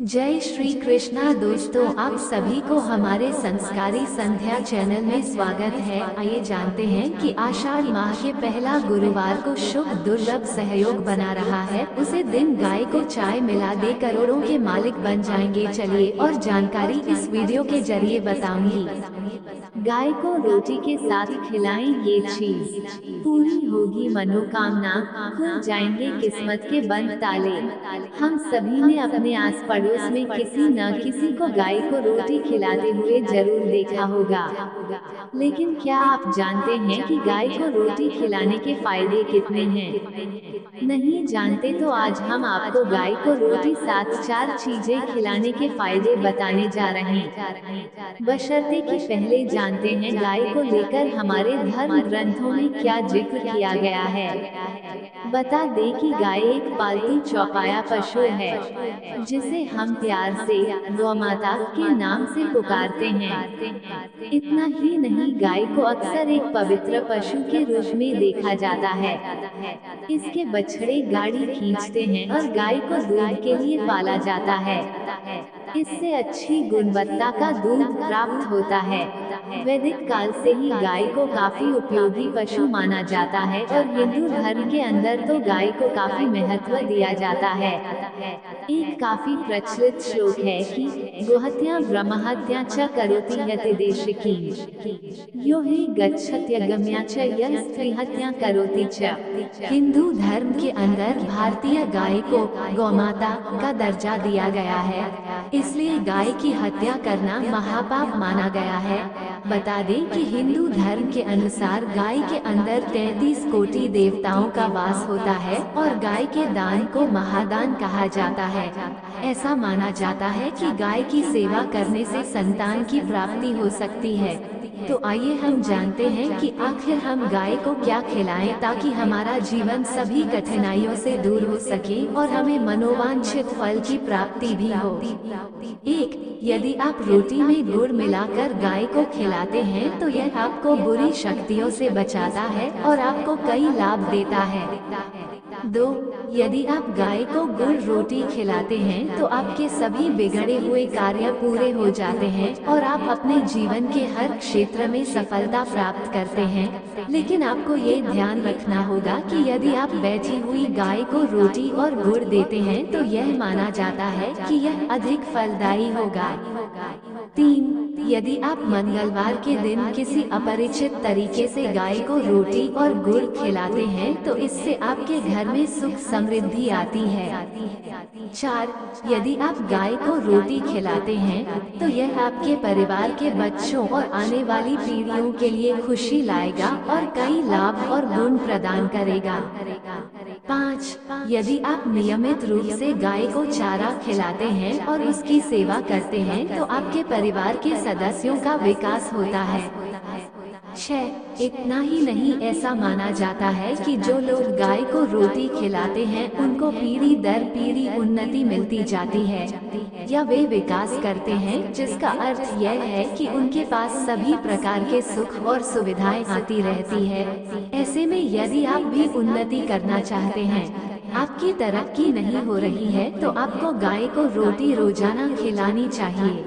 जय श्री कृष्णा दोस्तों, आप सभी को हमारे संस्कारी संध्या चैनल में स्वागत है। आइए जानते हैं कि आषाढ़ माह के पहला गुरुवार को शुभ दुर्लभ सहयोग बना रहा है। उसे दिन गाय को चाय मिला दे करोड़ों के मालिक बन जाएंगे। चलिए और जानकारी इस वीडियो के जरिए बताऊंगी। गाय को रोटी के साथ खिलाएं, ये चीज पूरी होगी मनोकामना, खुल जाएंगे किस्मत के बंद ताले। हम सभी ने अपने आस पड़ोस में किसी न किसी को गाय को रोटी खिलाते हुए जरूर देखा होगा। लेकिन क्या आप जानते हैं कि गाय को रोटी खिलाने के फायदे कितने हैं? नहीं जानते तो आज हम आपको गाय को रोटी साथ 4 चीजें खिलाने के फायदे बताने जा रहे हैं। बशर्ते कि पहले जानते हैं गाय को लेकर हमारे धर्म ग्रंथों में क्या जिक्र किया गया है। बता दें कि गाय एक पालतू चौपाया पशु है, जिसे हम प्यार से गौमाता के नाम से पुकारते हैं। इतना ही नहीं, गाय को अक्सर एक पवित्र पशु के रूप में देखा जाता है। इसके बछड़े गाड़ी खींचते हैं और गाय को दूध के लिए पाला जाता है। इससे अच्छी गुणवत्ता का दूध प्राप्त होता है। वैदिक काल से ही गाय को काफी उपयोगी पशु माना जाता है और हिंदू धर्म के अंदर तो गाय को काफी महत्व दिया जाता है। एक काफी प्रचलित श्लोक है कि गोहत्या ब्रह्महत्या च करोति यति देशिकी यो हि गच्छत्यगम्या च यः स्त्रीहत्या करोति च। हिंदू धर्म के अंदर भारतीय गाय को गौमाता का दर्जा दिया गया है, इसलिए गाय की हत्या करना महापाप माना गया है। बता दें कि हिंदू धर्म के अनुसार गाय के अंदर 33 कोटि देवताओं का वास होता है और गाय के दान को महादान कहा जाता है। ऐसा माना जाता है कि गाय की सेवा करने से संतान की प्राप्ति हो सकती है। तो आइए हम जानते हैं कि आखिर हम गाय को क्या खिलाएं ताकि हमारा जीवन सभी कठिनाइयों से दूर हो सके और हमें मनोवांछित फल की प्राप्ति भी हो। 1. यदि आप रोटी में गुड़ मिलाकर गाय को खिलाते हैं तो यह आपको बुरी शक्तियों से बचाता है और आपको कई लाभ देता है। 2. यदि आप गाय को गुड़ रोटी खिलाते हैं तो आपके सभी बिगड़े हुए कार्य पूरे हो जाते हैं और आप अपने जीवन के हर क्षेत्र में सफलता प्राप्त करते हैं। लेकिन आपको ये ध्यान रखना होगा कि यदि आप बैठी हुई गाय को रोटी और गुड़ देते हैं तो यह माना जाता है कि यह अधिक फलदायी होगा। 3. यदि आप मंगलवार के दिन किसी अपरिचित तरीके से गाय को रोटी और गुड़ खिलाते हैं तो इससे आपके घर में सुख समृद्धि आती है। 4. यदि आप गाय को रोटी खिलाते हैं तो यह आपके परिवार के बच्चों और आने वाली पीढ़ियों के लिए खुशी लाएगा और कई लाभ और गुण प्रदान करेगा। 5. यदि आप नियमित रूप से गाय को चारा खिलाते हैं और उसकी सेवा करते हैं तो आपके परिवार के सदस्यों का विकास होता है। 6. इतना ही नहीं, ऐसा माना जाता है कि जो लोग गाय को रोटी खिलाते हैं उनको पीढ़ी दर पीढ़ी उन्नति मिलती जाती है या वे विकास करते हैं, जिसका अर्थ यह है कि उनके पास सभी प्रकार के सुख और सुविधाएं आती रहती है। ऐसे में यदि आप भी उन्नति करना चाहते हैं, आपकी तरक्की नहीं हो रही है तो आपको गाय को रोटी रोजाना खिलानी चाहिए।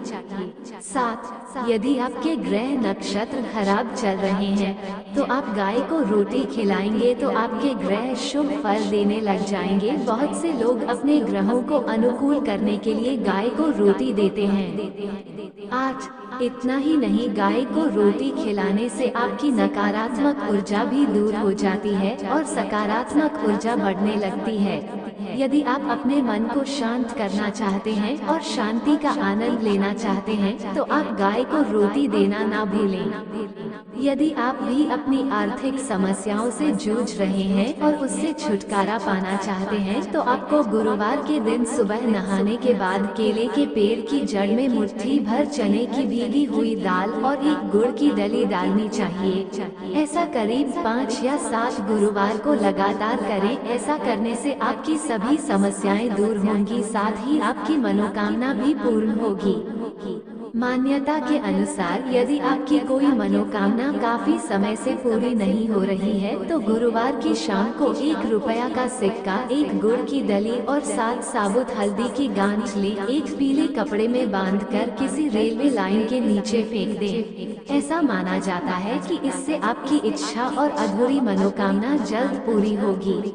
7. यदि आपके ग्रह नक्षत्र खराब चल रहे हैं तो आप गाय को रोटी खिलाएंगे तो आपके ग्रह शुभ फल देने लग जाएंगे। बहुत से लोग अपने ग्रहों को अनुकूल करने के लिए गाय को रोटी देते हैं। 8. इतना ही नहीं, गाय को रोटी खिलाने से आपकी नकारात्मक ऊर्जा भी दूर हो जाती है और सकारात्मक ऊर्जा बढ़ने लगती है। यदि आप अपने मन को शांत करना चाहते हैं और शांति का आनंद लेना चाहते हैं तो आप गाय को रोटी देना ना भूलें। यदि आप भी अपनी आर्थिक समस्याओं से जूझ रहे हैं और उससे छुटकारा पाना चाहते हैं तो आपको गुरुवार के दिन सुबह नहाने के बाद केले के पेड़ की जड़ में मुट्ठी भर चने की भीगी हुई दाल और एक गुड़ की डली डालनी चाहिए। ऐसा करीब 5 या 7 गुरुवार को लगातार करें। ऐसा करने से आपकी सभी समस्याएं दूर होंगी, साथ ही आपकी मनोकामना भी पूर्ण होगी। मान्यता के अनुसार यदि आपकी कोई मनोकामना काफी समय से पूरी नहीं हो रही है तो गुरुवार की शाम को 1 रुपया का सिक्का, 1 गुड़ की डली और 7 साबुत हल्दी की गांठ ले एक पीले कपड़े में बांधकर किसी रेलवे लाइन के नीचे फेंक दें। ऐसा माना जाता है कि इससे आपकी इच्छा और अधूरी मनोकामना जल्द पूरी होगी।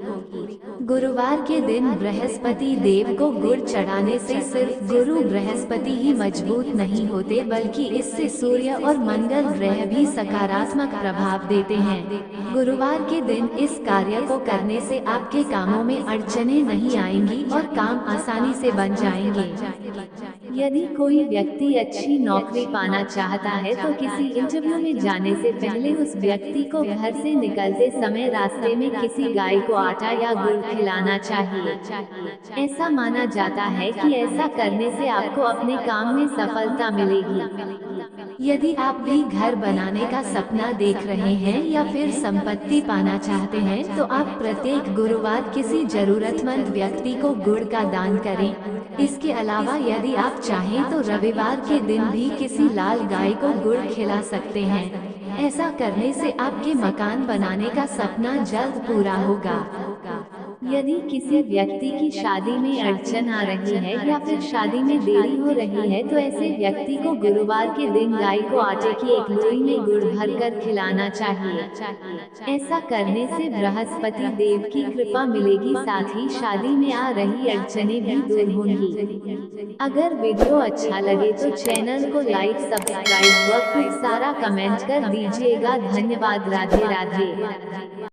गुरुवार के दिन बृहस्पति देव को गुड़ चढ़ाने से सिर्फ गुरु बृहस्पति ही मजबूत नहीं होते बल्कि इससे सूर्य और मंगल ग्रह भी सकारात्मक प्रभाव देते हैं। गुरुवार के दिन इस कार्य को करने से आपके कामों में अड़चनें नहीं आएंगी और काम आसानी से बन जाएंगे। यदि कोई व्यक्ति अच्छी नौकरी पाना चाहता है तो किसी इंटरव्यू में जाने से पहले उस व्यक्ति को घर से निकलते समय रास्ते में किसी गाय को आटा या गुड़ खिलाना चाहिए। ऐसा माना जाता है कि ऐसा करने से आपको अपने काम में सफलता मिलेगी। यदि आप भी घर बनाने का सपना देख रहे हैं या फिर संपत्ति पाना चाहते हैं तो आप प्रत्येक गुरुवार किसी जरूरतमंद व्यक्ति को गुड़ का दान करें। इसके अलावा यदि आप चाहें तो रविवार के दिन भी किसी लाल गाय को गुड़ खिला सकते हैं। ऐसा करने से आपके मकान बनाने का सपना जल्द पूरा होगा। यदि किसी व्यक्ति की शादी में अड़चन आ रही है या फिर शादी में देरी हो रही है तो ऐसे व्यक्ति को गुरुवार के दिन गाय को आटे की एक लोई में गुड़ भरकर खिलाना चाहिए। ऐसा करने से बृहस्पति देव की कृपा मिलेगी, साथ ही शादी में आ रही अड़चनें भी दूर होंगी। अगर वीडियो अच्छा लगे तो चैनल को लाइक, सब्सक्राइब व खूब सारा कमेंट कर दीजिएगा। धन्यवाद। राधे राधे।